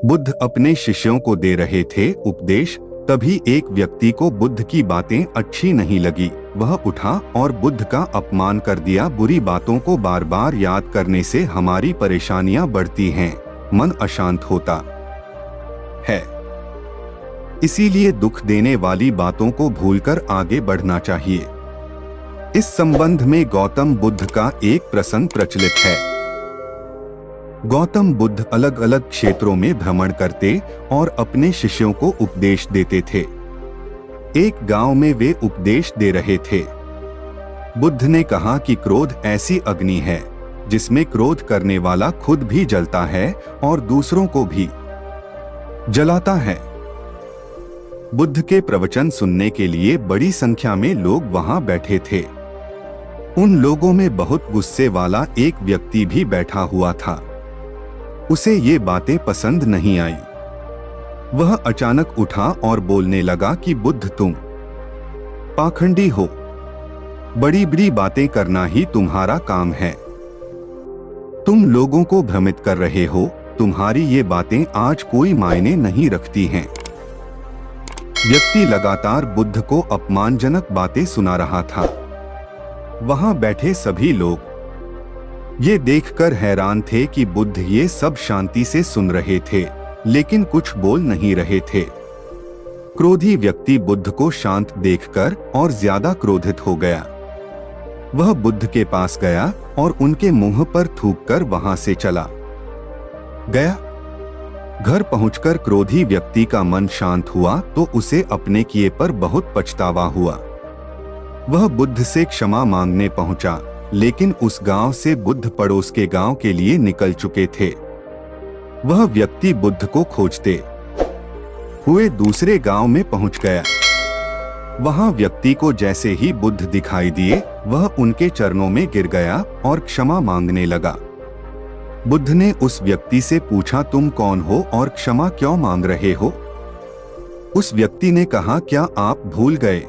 बुद्ध अपने शिष्यों को दे रहे थे उपदेश, तभी एक व्यक्ति को बुद्ध की बातें अच्छी नहीं लगी। वह उठा और बुद्ध का अपमान कर दिया। बुरी बातों को बार बार याद करने से हमारी परेशानियां बढ़ती हैं, मन अशांत होता है। इसीलिए दुख देने वाली बातों को भूलकर आगे बढ़ना चाहिए। इस संबंध में गौतम बुद्ध का एक प्रसंग प्रचलित है। गौतम बुद्ध अलग अलग क्षेत्रों में भ्रमण करते और अपने शिष्यों को उपदेश देते थे। एक गांव में वे उपदेश दे रहे थे। बुद्ध ने कहा कि क्रोध ऐसी अग्नि है जिसमें क्रोध करने वाला खुद भी जलता है और दूसरों को भी जलाता है। बुद्ध के प्रवचन सुनने के लिए बड़ी संख्या में लोग वहां बैठे थे। उन लोगों में बहुत गुस्से वाला एक व्यक्ति भी बैठा हुआ था। उसे ये बातें पसंद नहीं आई। वह अचानक उठा और बोलने लगा कि बुद्ध, तुम पाखंडी हो। बड़ी बड़ी बातें करना ही तुम्हारा काम है। तुम लोगों को भ्रमित कर रहे हो। तुम्हारी ये बातें आज कोई मायने नहीं रखती हैं। व्यक्ति लगातार बुद्ध को अपमानजनक बातें सुना रहा था। वहां बैठे सभी लोग ये देखकर हैरान थे कि बुद्ध ये सब शांति से सुन रहे थे, लेकिन कुछ बोल नहीं रहे थे। क्रोधी व्यक्ति बुद्ध को शांत देखकर और ज्यादा क्रोधित हो गया। वह बुद्ध के पास गया और उनके मुंह पर थूककर वहां से चला गया। घर पहुंचकर क्रोधी व्यक्ति का मन शांत हुआ तो उसे अपने किए पर बहुत पछतावा हुआ। वह बुद्ध से क्षमा मांगने पहुंचा, लेकिन उस गांव से बुद्ध पड़ोस के गांव के लिए निकल चुके थे। वह व्यक्ति बुद्ध को खोजते हुए दूसरे गांव में पहुंच गया। वहां व्यक्ति को जैसे ही बुद्ध दिखाई दिए, वह उनके चरणों में गिर गया और क्षमा मांगने लगा। बुद्ध ने उस व्यक्ति से पूछा, तुम कौन हो और क्षमा क्यों मांग रहे हो? उस व्यक्ति ने कहा, क्या आप भूल गए?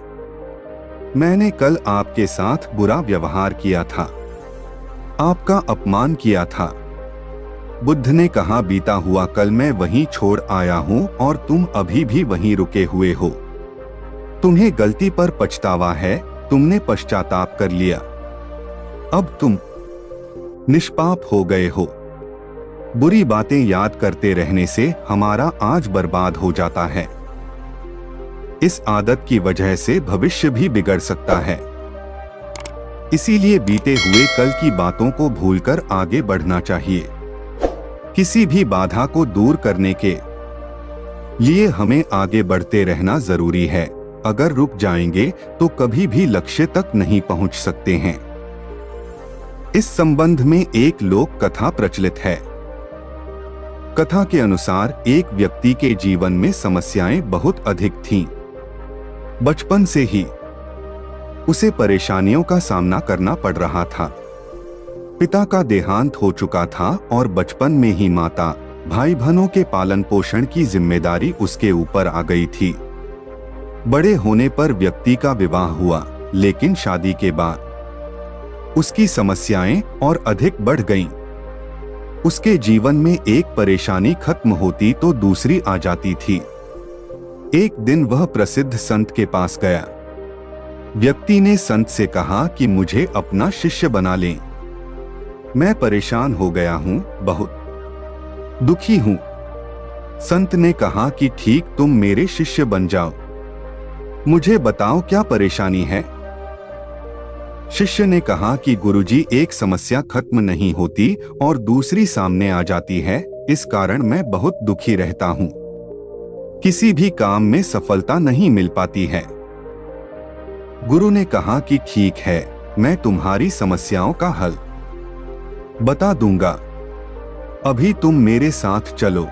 मैंने कल आपके साथ बुरा व्यवहार किया था, आपका अपमान किया था। बुद्ध ने कहा, बीता हुआ कल मैं वहीं छोड़ आया हूं और तुम अभी भी वहीं रुके हुए हो। तुम्हें गलती पर पछतावा है, तुमने पश्चाताप कर लिया। अब तुम निष्पाप हो गए हो। बुरी बातें याद करते रहने से हमारा आज बर्बाद हो जाता है। इस आदत की वजह से भविष्य भी बिगड़ सकता है। इसीलिए बीते हुए कल की बातों को भूलकर आगे बढ़ना चाहिए। किसी भी बाधा को दूर करने के लिए हमें आगे बढ़ते रहना जरूरी है। अगर रुक जाएंगे तो कभी भी लक्ष्य तक नहीं पहुंच सकते हैं। इस संबंध में एक लोक कथा प्रचलित है। कथा के अनुसार एक व्यक्ति के जीवन में समस्याएं बहुत अधिक थीं। बचपन से ही उसे परेशानियों का सामना करना पड़ रहा था। पिता का देहांत हो चुका था और बचपन में ही माता, भाई बहनों के पालन पोषण की जिम्मेदारी उसके ऊपर आ गई थी। बड़े होने पर व्यक्ति का विवाह हुआ, लेकिन शादी के बाद उसकी समस्याएं और अधिक बढ़ गईं। उसके जीवन में एक परेशानी खत्म होती तो दूसरी आ जाती थी। एक दिन वह प्रसिद्ध संत के पास गया। व्यक्ति ने संत से कहा कि मुझे अपना शिष्य बना लें। मैं परेशान हो गया हूं, बहुत दुखी हूं। संत ने कहा कि ठीक, तुम मेरे शिष्य बन जाओ। मुझे बताओ क्या परेशानी है? शिष्य ने कहा कि गुरुजी, एक समस्या खत्म नहीं होती और दूसरी सामने आ जाती है। इस कारण मैं बहुत दुखी रहता हूं। किसी भी काम में सफलता नहीं मिल पाती है। गुरु ने कहा कि ठीक है, मैं तुम्हारी समस्याओं का हल बता दूंगा। अभी तुम मेरे साथ चलो।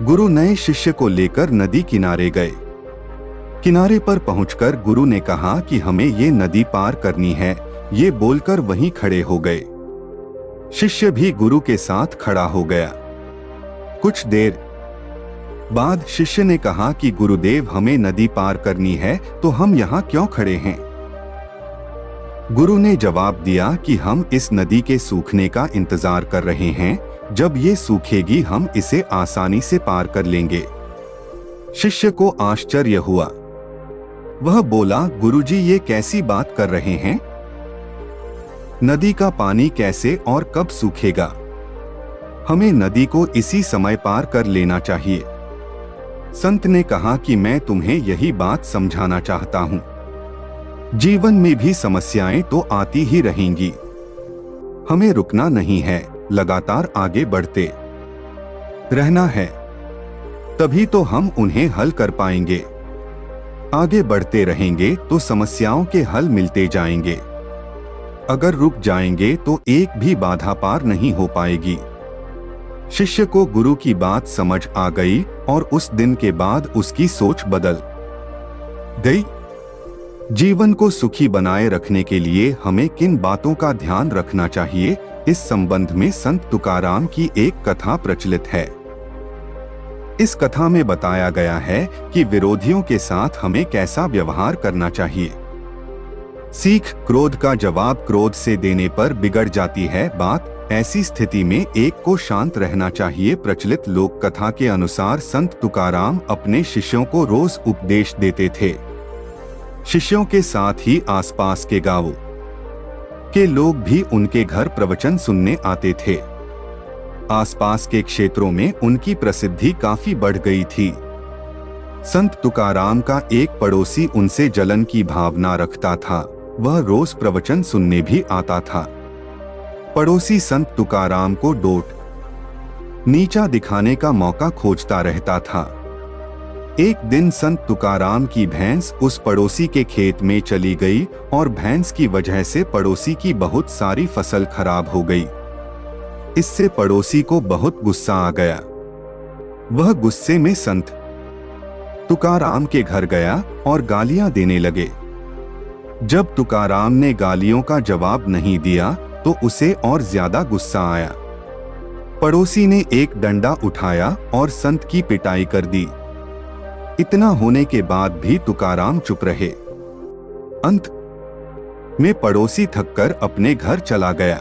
गुरु नए शिष्य को लेकर नदी किनारे गए। किनारे पर पहुंचकर गुरु ने कहा कि हमें ये नदी पार करनी है। ये बोलकर वहीं खड़े हो गए। शिष्य भी गुरु के साथ खड़ा हो गया। कुछ देर बाद शिष्य ने कहा कि गुरुदेव, हमें नदी पार करनी है तो हम यहाँ क्यों खड़े हैं? गुरु ने जवाब दिया कि हम इस नदी के सूखने का इंतजार कर रहे हैं। जब ये सूखेगी हम इसे आसानी से पार कर लेंगे। शिष्य को आश्चर्य हुआ। वह बोला, गुरुजी ये कैसी बात कर रहे हैं? नदी का पानी कैसे और कब सूखेगा? हमें नदी को इसी समय पार कर लेना चाहिए। संत ने कहा कि मैं तुम्हें यही बात समझाना चाहता हूँ। जीवन में भी समस्याएं तो आती ही रहेंगी। हमें रुकना नहीं है, लगातार आगे बढ़ते रहना है, तभी तो हम उन्हें हल कर पाएंगे। आगे बढ़ते रहेंगे तो समस्याओं के हल मिलते जाएंगे। अगर रुक जाएंगे तो एक भी बाधा पार नहीं हो पाएगी। शिष्य को गुरु की बात समझ आ गई और उस दिन के बाद उसकी सोच बदल गई। जीवन को सुखी बनाए रखने के लिए हमें किन बातों का ध्यान रखना चाहिए, इस संबंध में संत तुकाराम की एक कथा प्रचलित है। इस कथा में बताया गया है कि विरोधियों के साथ हमें कैसा व्यवहार करना चाहिए। सीख, क्रोध का जवाब क्रोध से देने पर बिगड़ जाती है बात। ऐसी स्थिति में एक को शांत रहना चाहिए। प्रचलित लोक कथा के अनुसार संत तुकाराम अपने शिष्यों को रोज उपदेश देते थे। शिष्यों के साथ ही आसपास के गांवों के लोग भी उनके घर प्रवचन सुनने आते थे। आसपास के क्षेत्रों में उनकी प्रसिद्धि काफी बढ़ गई थी। संत तुकाराम का एक पड़ोसी उनसे जलन की भावना रखता था। वह रोज प्रवचन सुनने भी आता था। पड़ोसी संत तुकाराम को डोट नीचा दिखाने का मौका खोजता रहता था। एक दिन संत तुकाराम की भैंस उस पड़ोसी के खेत में चली गई और भैंस की वजह से पड़ोसी की बहुत सारी फसल खराब हो गई। इससे पड़ोसी को बहुत गुस्सा आ गया। वह गुस्से में संत तुकाराम के घर गया और गालियां देने लगे। जब तुकाराम ने गालियों का जवाब नहीं दिया तो उसे और ज्यादा गुस्सा आया। पड़ोसी ने एक डंडा उठाया और संत की पिटाई कर दी। इतना होने के बाद भी तुकाराम चुप रहे। अंत में पड़ोसी थककर अपने घर चला गया।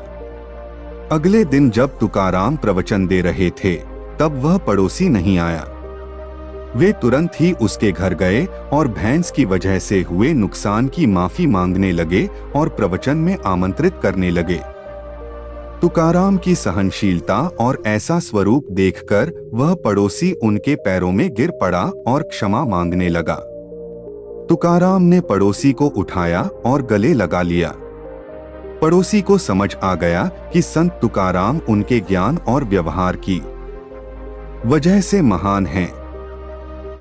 अगले दिन जब तुकाराम प्रवचन दे रहे थे तब वह पड़ोसी नहीं आया। वे तुरंत ही उसके घर गए और भैंस की वजह से हुए नुकसान की माफी मांगने लगे और प्रवचन में आमंत्रित करने लगे। तुकाराम की सहनशीलता और ऐसा स्वरूप देखकर वह पड़ोसी उनके पैरों में गिर पड़ा और क्षमा मांगने लगा। तुकाराम ने पड़ोसी को उठाया और गले लगा लिया। पड़ोसी को समझ आ गया कि संत तुकाराम उनके ज्ञान और व्यवहार की वजह से महान हैं।